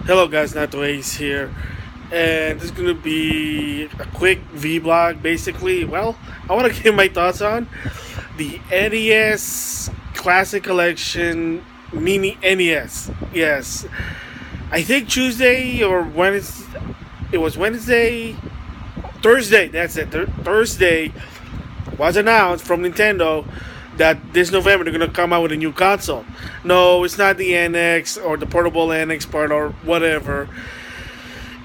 Hello guys, Nato Ace here, and this is gonna be a quick vlog. Basically, well, I want to give my thoughts on the NES Classic Collection Mini NES. Yes, I think Tuesday or Wednesday. It was Wednesday, Thursday. That's it. Thursday was announced from Nintendo that this November they're gonna come out with a new console. No, it's not the NX or the portable NX part or whatever.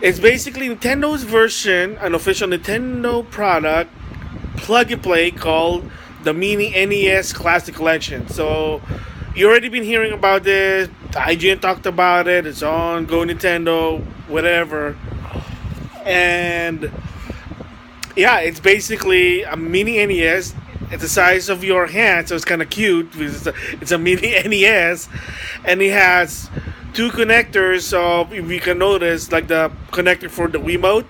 It's basically Nintendo's version, an official Nintendo product, plug and play called the Mini NES Classic Collection. So you already been hearing about this. IGN talked about it. It's on Go Nintendo, whatever. And yeah, it's basically a mini NES. It's the size of your hand, so it's kind of cute. It's a mini NES, and it has two connectors. So if you can notice, like the connector for the Wiimote,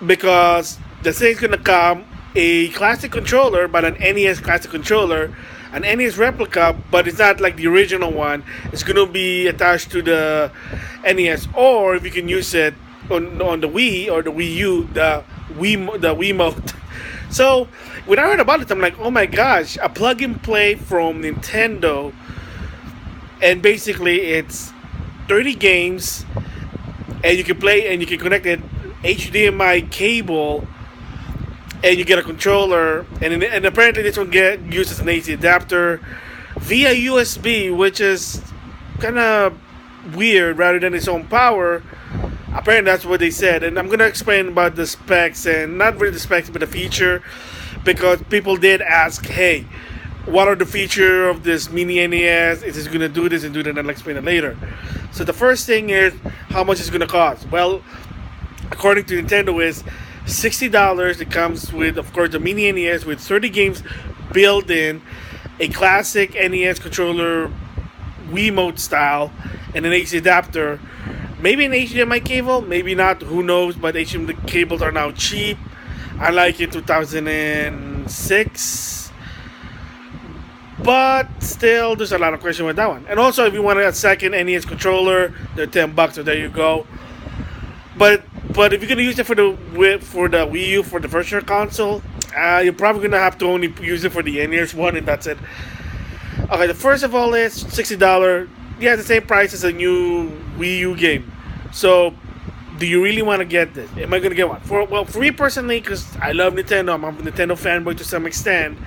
because the thing's gonna come a classic controller, but an NES classic controller, an NES replica, but it's not like the original one. It's gonna be attached to the NES, or if you can use it on the Wii or the Wii U, the Wiimote. So when I heard about it, I'm like, oh my gosh, a plug and play from Nintendo, and basically it's 30 games, and you can play and you can connect it HDMI cable, and you get a controller, and apparently this one get used as an AC adapter via USB, which is kind of weird rather than its own power. Apparently that's what they said, and I'm gonna explain about the specs, and not really the specs but the feature, because people did ask, hey, what are the feature of this mini NES? Is it gonna do this and do that? And I'll explain it later. So the first thing is how much it's gonna cost. Well, according to Nintendo, is $60. It comes with, of course, the mini NES with 30 games built in, a classic NES controller, Wiimote style, and an AC adapter. Maybe an HDMI cable, maybe not. Who knows? But HDMI cables are now cheap. I like it 2006, but still, there's a lot of question with that one. And also, if you want a second NES controller, they're $10. So there you go. But if you're gonna use it for the Wii U for the virtual console, you're probably gonna have to only use it for the NES one, and that's it. Okay, the first of all is $60. Yeah, the same price as a new Wii U game. So, do you really want to get this? Am I gonna get one? For me personally, because I love Nintendo, I'm a Nintendo fanboy to some extent.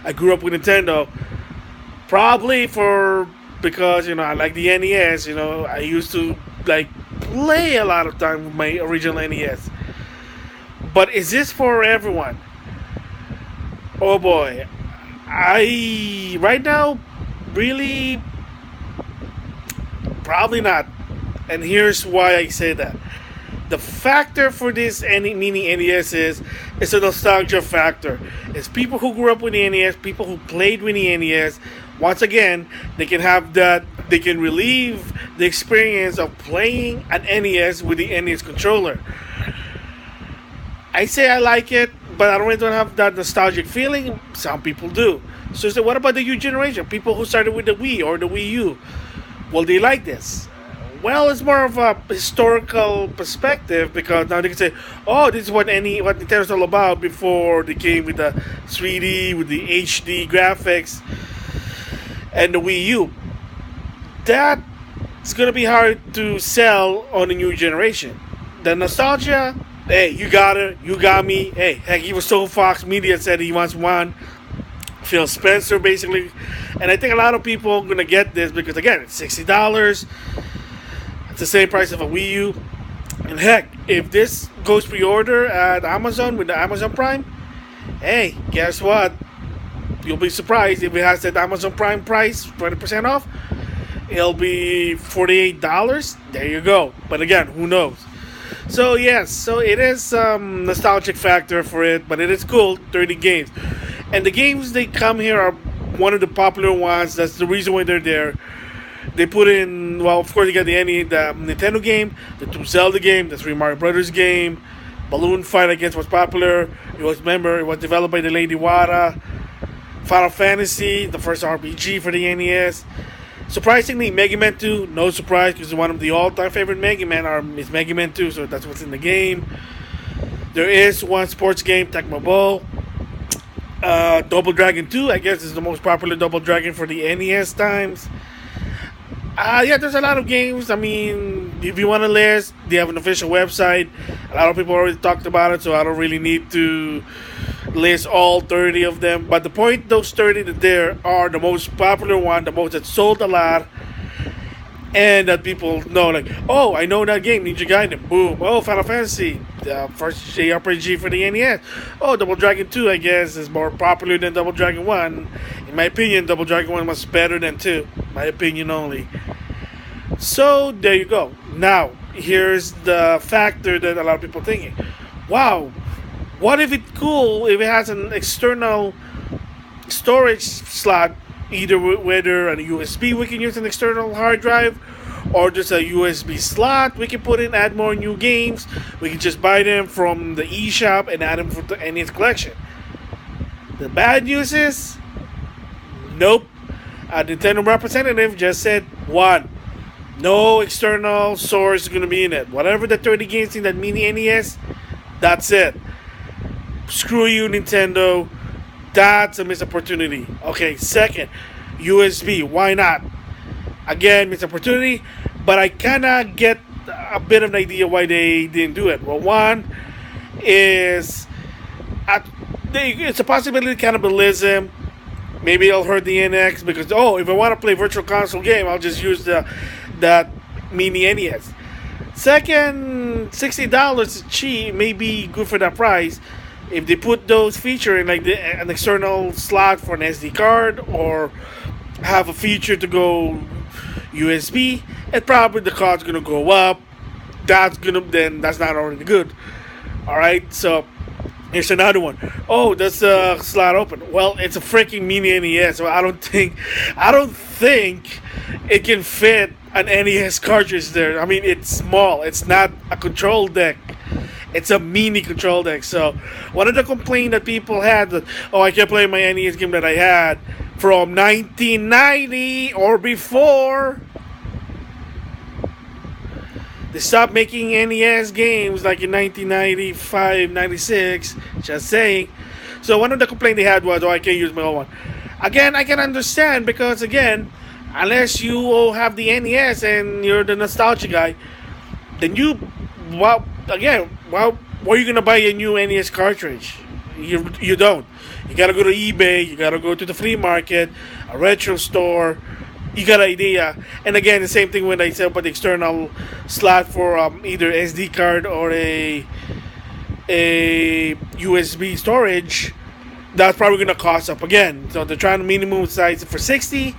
I grew up with Nintendo. Probably because I like the NES. I used to like play a lot of time with my original NES. But is this for everyone? Oh boy, I right now really probably not. And here's why I say that. The factor for this mini NES is it's a nostalgia factor. It's people who grew up with the NES, people who played with the NES. Once again, they can have that. They can relieve the experience of playing an NES with the NES controller. I say I like it, but I don't have that nostalgic feeling. Some people do. So what about the new generation? People who started with the Wii or the Wii U. Will they like this? Well, it's more of a historical perspective, because now they can say, "Oh, this is what Nintendo's all about." Before they came with the 3D, with the HD graphics, and the Wii U, that it's gonna be hard to sell on the new generation. The nostalgia, hey, you got it, you got me. Hey, heck, even so Fox Media said he wants one. Phil Spencer, basically, and I think a lot of people are gonna get this because again, it's $60. It's the same price of a Wii U. And heck, if this goes pre-order at Amazon with the Amazon Prime, hey, guess what? You'll be surprised if it has that Amazon Prime price, 20% off. It'll be $48. There you go. But again, who knows? So yes, so it is nostalgic factor for it, but it is cool. 30 games, and the games they come here are one of the popular ones. That's the reason why they're there. They put in, well, of course, you got the Nintendo game, the two Zelda game, the three Mario Brothers game, Balloon Fight Against was popular. It was developed by the Lady Wada. Final Fantasy, the first RPG for the NES. Surprisingly, Mega Man 2, no surprise, because one of the all-time favorite Mega Man is Mega Man 2, so that's what's in the game. There is one sports game, Tecmo Bowl. Double Dragon 2, I guess, is the most popular Double Dragon for the NES times. Yeah, there's a lot of games. I mean, if you want to list, they have an official website. A lot of people already talked about it, so I don't really need to list all 30 of them. But the point, those 30 that there are the most popular one, the most that sold a lot, and that people know, like, oh, I know that game, Ninja Gaiden, boom. Oh, Final Fantasy, the first JRPG for the NES. Oh, Double Dragon 2, I guess, is more popular than Double Dragon 1. In my opinion, Double Dragon 1 was better than 2. My opinion only. So, there you go. Now, here's the factor that a lot of people are thinking. Wow, what if it's cool if it has an external storage slot, either whether a USB we can use an external hard drive, or just a USB slot we can put in, add more new games. We can just buy them from the eShop and add them for the NES collection. The bad news is, nope. A Nintendo representative just said, one, no external source is going to be in it. Whatever the 30 games in that mini NES, that's it. Screw you, Nintendo. That's a missed opportunity. Okay, second, USB. Why not? Again, missed opportunity, but I kind of get a bit of an idea why they didn't do it. Well, one is it's a possibility of cannibalism. Maybe it'll hurt the NX because, oh, if I want to play virtual console game, I'll just use that mini NES. Second, $60 is cheap, may be good for that price. If they put those features in, like an external slot for an SD card, or have a feature to go USB, and probably the cost is gonna go up. That's not already good. All right, so here's another one. Oh, that's the slot open. Well, it's a freaking mini NES, so I don't think it can fit an NES cartridge there. I mean, it's small. It's not a control deck. It's a mini control deck. So one of the complaints that people had that, oh, I can't play my NES game that I had from 1990 or before. They stopped making NES games like in 1995, 96. Just saying. So one of the complaints they had was, oh, I can't use my own one. Again, I can understand because, again, unless you have the NES and you're the nostalgia guy, then where are you gonna buy a new NES cartridge? You don't. You gotta go to eBay. You gotta go to the flea market, a retro store. You got an idea. And again, the same thing when I set up the external slot for either SD card or a USB storage. That's probably gonna cost up again. So they're trying to minimum size for 60.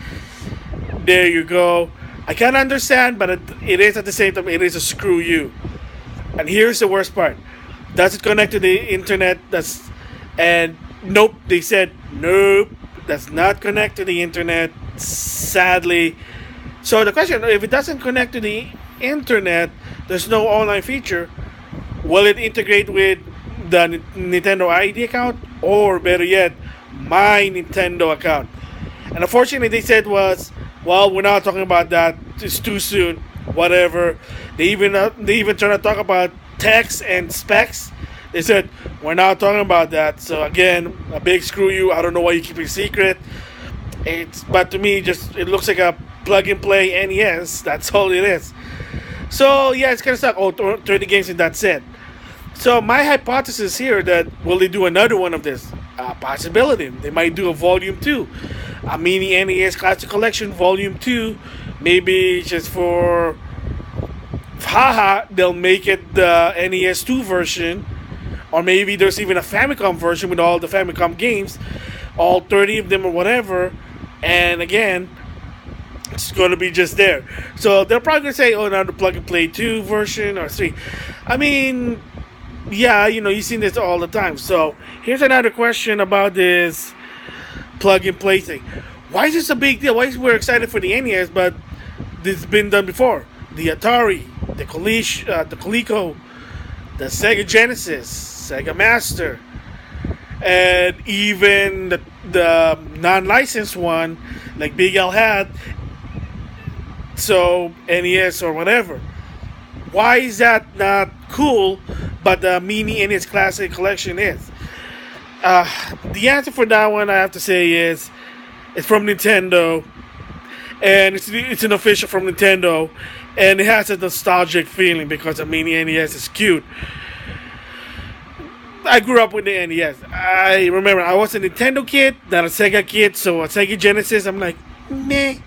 There you go. I can understand, but it is at the same time, it is a screw you. And here's the worst part. Does it connect to the internet? Nope. They said nope. Does not connect to the internet. Sadly. So the question: if it doesn't connect to the internet, there's no online feature. Will it integrate with the Nintendo ID account, or better yet, my Nintendo account? And unfortunately, they said was, well, we're not talking about that. It's too soon. Whatever. They even trying to talk about text and specs. They said we're not talking about that. So again, a big screw you. I don't know why you keep it secret. But to me, it looks like a plug and play NES. That's all it is. So yeah, it's kind of stuck. Oh, 30 games and that's it. So my hypothesis here that will they do another one of this? Possibility. They might do a volume 2, a Mini-NES Classic Collection volume 2. Maybe just for haha, they'll make it the NES 2 version, or maybe there's even a Famicom version with all the Famicom games, all 30 of them or whatever. And again, it's going to be just there. So they're probably going to say, oh, now the plug and play 2 version or 3. I mean, yeah, you've seen this all the time. So here's another question about this plug and play thing. Why is this a big deal? Why is we're excited for the NES, but this has been done before? The Atari, the Coleco, the Sega Genesis, Sega Master, and even the non-licensed one like Big Al had. so NES or whatever. Why is that not cool, but the Mini-NES Classic Collection is? The answer for that one, I have to say, is it's from Nintendo, and it's an official from Nintendo, and it has a nostalgic feeling because the Mini-NES is cute. I grew up with the NES. I remember I was a Nintendo kid, not a Sega kid, so a Sega Genesis, I'm like, meh.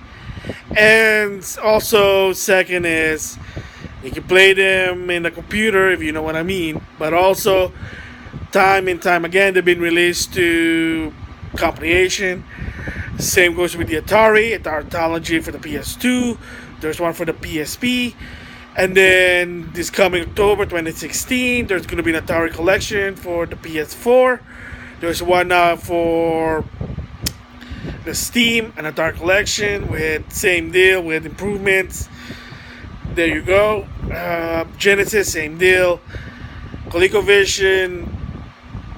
And also, second is you can play them in the computer if you know what I mean. But also, time and time again, they've been released to compilation. Same goes with the Atari anthology for the PS2. There's one for the PSP. And then this coming October 2016, there's going to be an Atari collection for the PS4. There's one for the Steam, an Atari collection with same deal with improvements. There you go. Genesis, same deal. ColecoVision,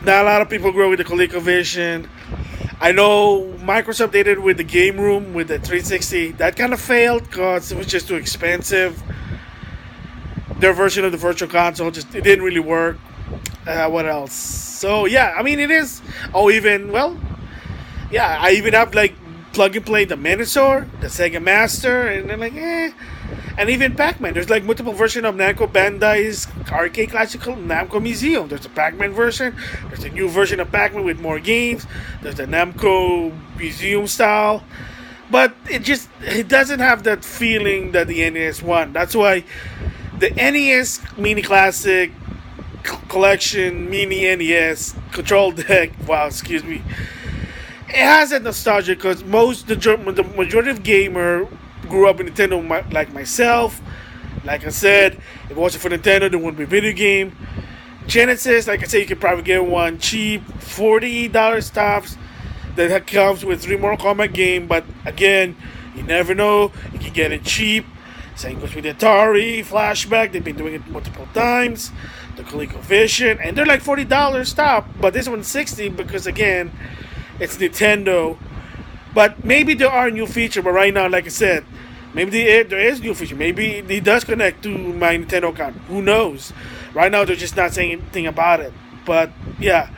not a lot of people grow with the ColecoVision. I know Microsoft did it with the Game Room, with the 360. That kind of failed because it was just too expensive. Their version of the Virtual Console it didn't really work. What else? So yeah, I mean it is. Oh, I even have like plug and play the Minosaur, the Sega Master, and then like and even Pac-Man. There's like multiple versions of Namco Bandai's arcade classical Namco Museum. There's a Pac-Man version. There's a new version of Pac-Man with more games. There's the Namco Museum style. But it doesn't have that feeling that the NES one. That's why the NES Mini Classic Collection Mini NES Control Deck. Wow, excuse me. It has that nostalgia because the majority of gamer grew up in Nintendo like myself. Like I said, if it wasn't for Nintendo, there wouldn't be a video game. Genesis, like I said, you could probably get one cheap, $40 tops. That comes with 3 Mortal Kombat game, but again, you never know. You can get it cheap. Same goes with the Atari, Flashback. They've been doing it multiple times. The ColecoVision, and they're like $40 top, but this one's $60 because again, it's Nintendo. But maybe there are new features. But right now, like I said, maybe there is new feature. Maybe it does connect to my Nintendo account. Who knows? Right now, they're just not saying anything about it. But yeah.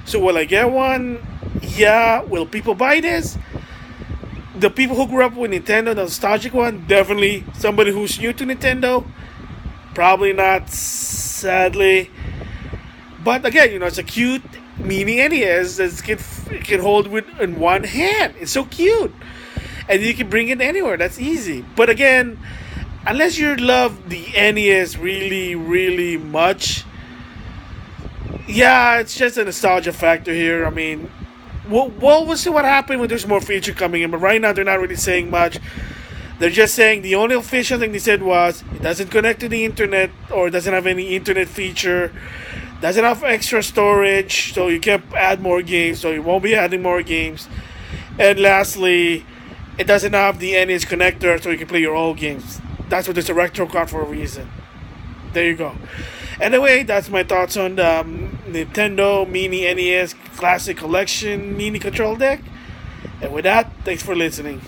So will I get one? Yeah. Will people buy this? The people who grew up with Nintendo, the nostalgic one, definitely. Somebody who's new to Nintendo, probably not, sadly. But again, it's a cute Mini NES that you can hold in one hand. It's so cute. And you can bring it anywhere. That's easy. But again, unless you love the NES really, really much, yeah, it's just a nostalgia factor here. I mean, we'll see what happens when there's more feature coming in. But right now, they're not really saying much. They're just saying the only official thing they said was it doesn't connect to the internet or doesn't have any internet feature. Doesn't have extra storage, so you can't add more games, so you won't be adding more games. And lastly, it doesn't have the NES connector, so you can play your old games. That's what it's a retro card for a reason. There you go. Anyway, that's my thoughts on the Nintendo Mini NES Classic Collection Mini Control Deck. And with that, thanks for listening.